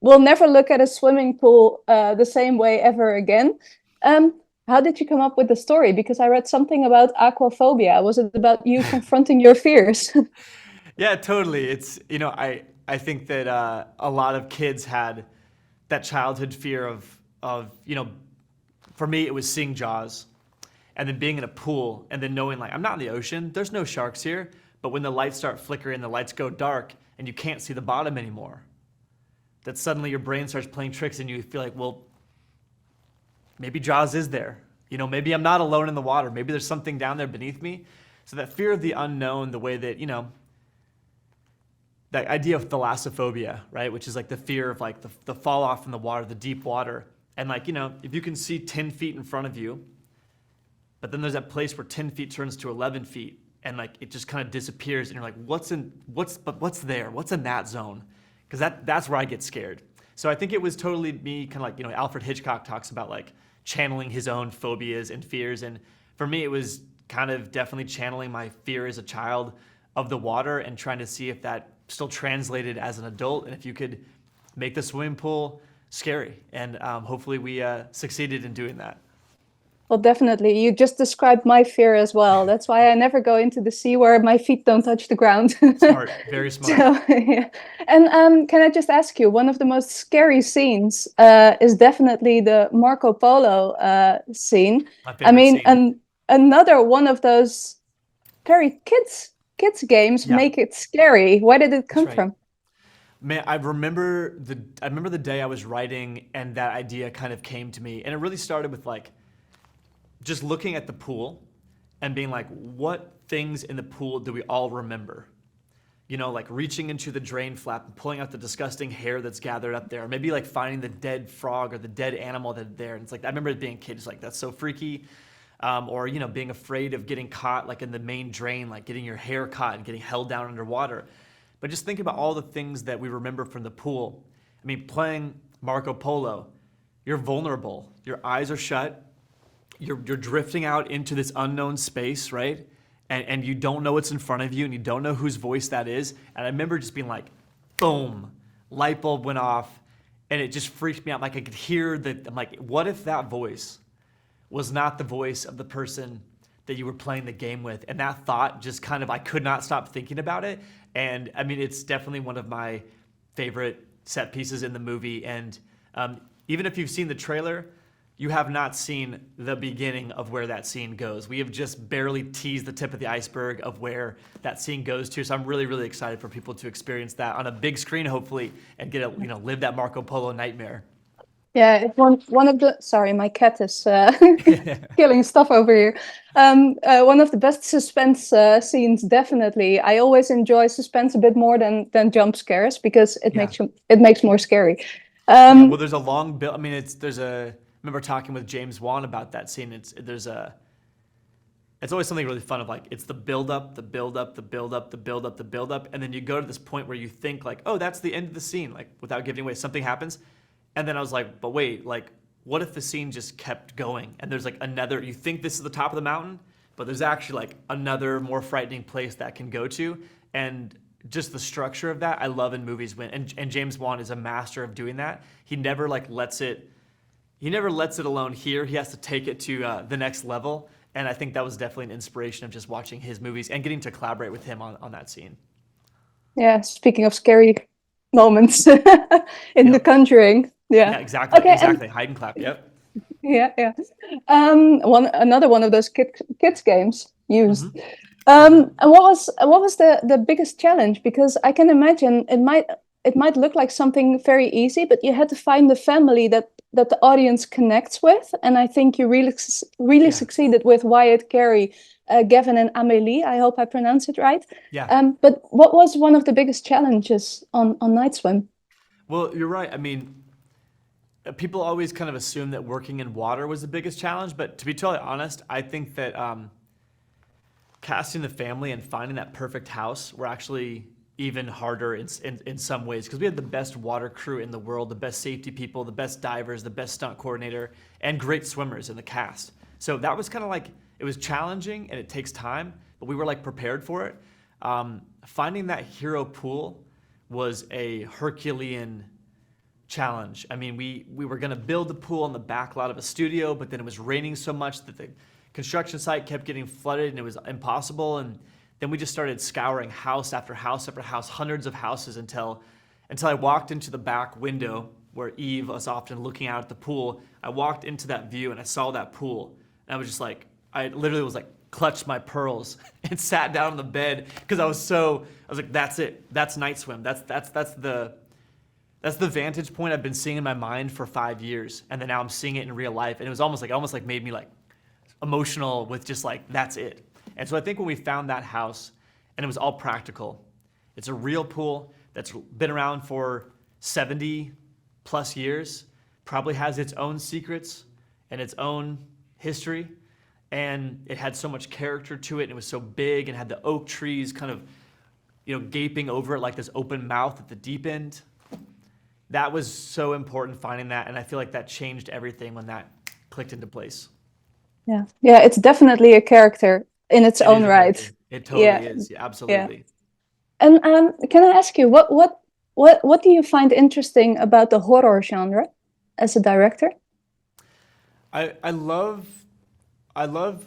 will never look at a swimming pool the same way ever again. Um, how did you come up with the story? Because I read something about aquaphobia. Was it about you confronting your fears? Yeah, totally. It's, I think that a lot of kids had that childhood fear of, for me, it was seeing Jaws and then being in a pool and then knowing like, I'm not in the ocean, there's no sharks here. But when the lights start flickering, the lights go dark and you can't see the bottom anymore, that suddenly your brain starts playing tricks and you feel like, well, maybe Jaws is there. Maybe I'm not alone in the water. Maybe there's something down there beneath me. So that fear of the unknown, the way that, that idea of thalassophobia, right? Which is like the fear of like the fall off in the water, the deep water. And like, if you can see 10 feet in front of you, but then there's that place where 10 feet turns to 11 feet and like it just kind of disappears and you're like, what's there? What's in that zone? Because that's where I get scared. So I think it was totally me kind of like, Alfred Hitchcock talks about like channeling his own phobias and fears. And for me, it was kind of definitely channeling my fear as a child of the water and trying to see if that still translated as an adult and if you could make the swimming pool scary. And hopefully we succeeded in doing that. Well, definitely. You just described my fear as well. That's why I never go into the sea where my feet don't touch the ground. Smart, very smart. So, yeah. And can I just ask you, one of the most scary scenes is definitely the Marco Polo scene. My I favorite mean, scene. another one of those very kids games Yeah, make it scary. Where did it that's come right. from? Man, I remember the day I was writing and that idea kind of came to me. And it really started with like just looking at the pool and being like, what things in the pool do we all remember? Like reaching into the drain flap and pulling out the disgusting hair that's gathered up there. Or maybe like finding the dead frog or the dead animal that's there. And it's like, I remember it being a kid, it's like, that's so freaky. Or, being afraid of getting caught like in the main drain, like getting your hair caught and getting held down underwater. But just think about all the things that we remember from the pool. I mean, playing Marco Polo, you're vulnerable. Your eyes are shut. You're drifting out into this unknown space, right? And you don't know what's in front of you and you don't know whose voice that is. And I remember just being like, boom, light bulb went off and it just freaked me out. Like I could hear I'm like, what if that voice was not the voice of the person that you were playing the game with? And that thought just kind of, I could not stop thinking about it. And I mean, it's definitely one of my favorite set pieces in the movie. And even if you've seen the trailer, you have not seen the beginning of where that scene goes. We have just barely teased the tip of the iceberg of where that scene goes to. So I'm really, really excited for people to experience that on a big screen, hopefully, and live that Marco Polo nightmare. Yeah, it's one of the sorry, my cat is killing stuff over here. One of the best suspense scenes, definitely. I always enjoy suspense a bit more than jump scares because Yeah. it makes more scary. Yeah, well, Um, there's a long build. I mean, I remember talking with James Wan about that scene. It's always something really fun of like, it's the build up, the build up, the build up, the build up, the build up. And then you go to this point where you think like, oh, that's the end of the scene. Like without giving away, something happens. And then I was like, but wait, like, what if the scene just kept going? And there's like another, you think this is the top of the mountain, but there's actually like another more frightening place that can go to. And just the structure of that, I love in movies and James Wan is a master of doing that. He never lets it alone here. He has to take it to the next level. And I think that was definitely an inspiration of just watching his movies and getting to collaborate with him on that scene. yeah, speaking of scary moments in The Yep. Conjuring. Yeah. Yeah, exactly. Okay, and Exactly. Hide and clap. Yep. yeah, yeah. Another one of those kids games used. Hmm. And what was the biggest challenge? Because I can imagine it might look like something very easy, but you had to find the family that the audience connects with. And I think you really Yeah. succeeded with Wyatt, Carey, Gavin, and Amélie. I hope I pronounce it right. Yeah. But what was one of the biggest challenges on Night Swim? Well, you're right. I mean, people always kind of assume that working in water was the biggest challenge, but to be totally honest, I think that casting the family and finding that perfect house were actually even harder in some ways because we had the best water crew in the world, the best safety people, the best divers, the best stunt coordinator, and great swimmers in the cast. So that was kind of like, it was challenging and it takes time, but we were like prepared for it. Finding that hero pool was a Herculean challenge. I mean, we were gonna build the pool on the back lot of a studio, but then it was raining so much that the construction site kept getting flooded and it was impossible. And then we just started scouring house after house after house, hundreds of houses until I walked into the back window where Eve was often looking out at the pool. I walked into that view and I saw that pool. And I was just like, I literally was like, clutched my pearls and sat down on the bed because I was like, that's it. That's Night Swim. That's the vantage point I've been seeing in my mind for 5 years. And then now I'm seeing it in real life. And it was almost like made me like emotional with just like, that's it. And so I think when we found that house and it was all practical, it's a real pool that's been around for 70 plus years, probably has its own secrets and its own history. And it had so much character to it, and it was so big, and had the oak trees kind of, gaping over it like this open mouth at the deep end. That was so important, finding that, and I feel like that changed everything when that clicked into place. Yeah, yeah, it's definitely a character in its own right. It totally is. Yeah, absolutely. Yeah. And can I ask you, what do you find interesting about the horror genre as a director? I love,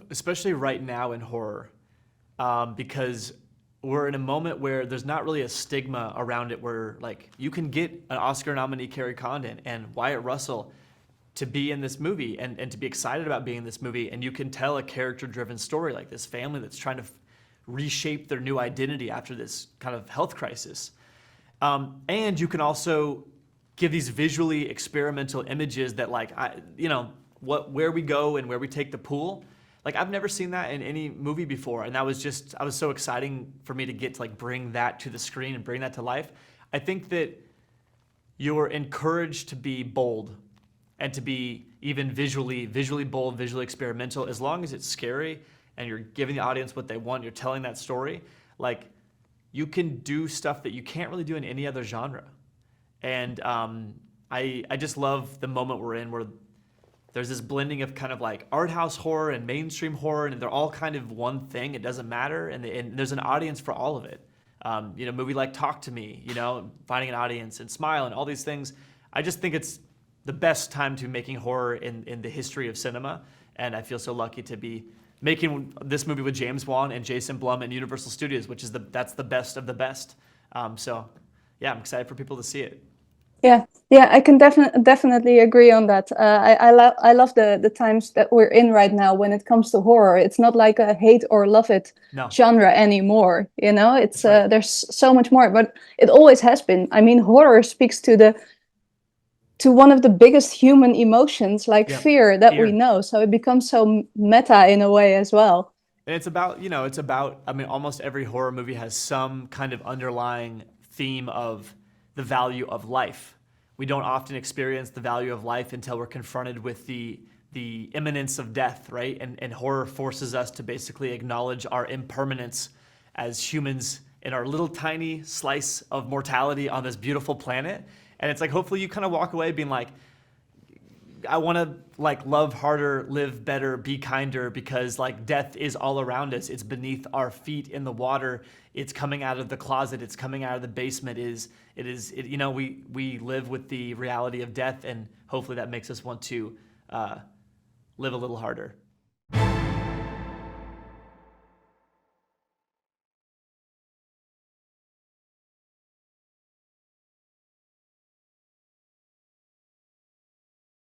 especially right now in horror, because we're in a moment where there's not really a stigma around it, where like you can get an Oscar nominee Carrie Condon and Wyatt Russell to be in this movie and to be excited about being in this movie, and you can tell a character-driven story like this family that's trying to reshape their new identity after this kind of health crisis. And you can also give these visually experimental images that like, where we go and where we take the pool. Like I've never seen that in any movie before. And I was so exciting for me to get to like bring that to the screen and bring that to life. I think that you're encouraged to be bold and to be even visually bold, visually experimental, as long as it's scary and you're giving the audience what they want, you're telling that story. Like you can do stuff that you can't really do in any other genre. And I just love the moment we're in, where there's this blending of kind of like art house horror and mainstream horror, and they're all kind of one thing. It doesn't matter, and there's an audience for all of it. Movie like Talk to Me, finding an audience, and Smile, and all these things. I just think it's the best time to be making horror in the history of cinema, and I feel so lucky to be making this movie with James Wan and Jason Blum and Universal Studios, which is that's the best of the best. So yeah, I'm excited for people to see it. Yeah, I can definitely agree on that. I love the times that we're in right now when it comes to horror. It's not like a hate or love it genre anymore. It's right. There's so much more, but it always has been. I mean, horror speaks to one of the biggest human emotions, like fear that we know. So it becomes so meta in a way as well. And it's about, I mean, almost every horror movie has some kind of underlying theme of the value of life. We don't often experience the value of life until we're confronted with the imminence of death, right? And horror forces us to basically acknowledge our impermanence as humans in our little tiny slice of mortality on this beautiful planet. And it's like, hopefully you kind of walk away being like, I want to like love harder, live better, be kinder, because like death is all around us. It's beneath our feet in the water. It's coming out of the closet. It's coming out of the basement. We live with the reality of death, and hopefully that makes us want to live a little harder.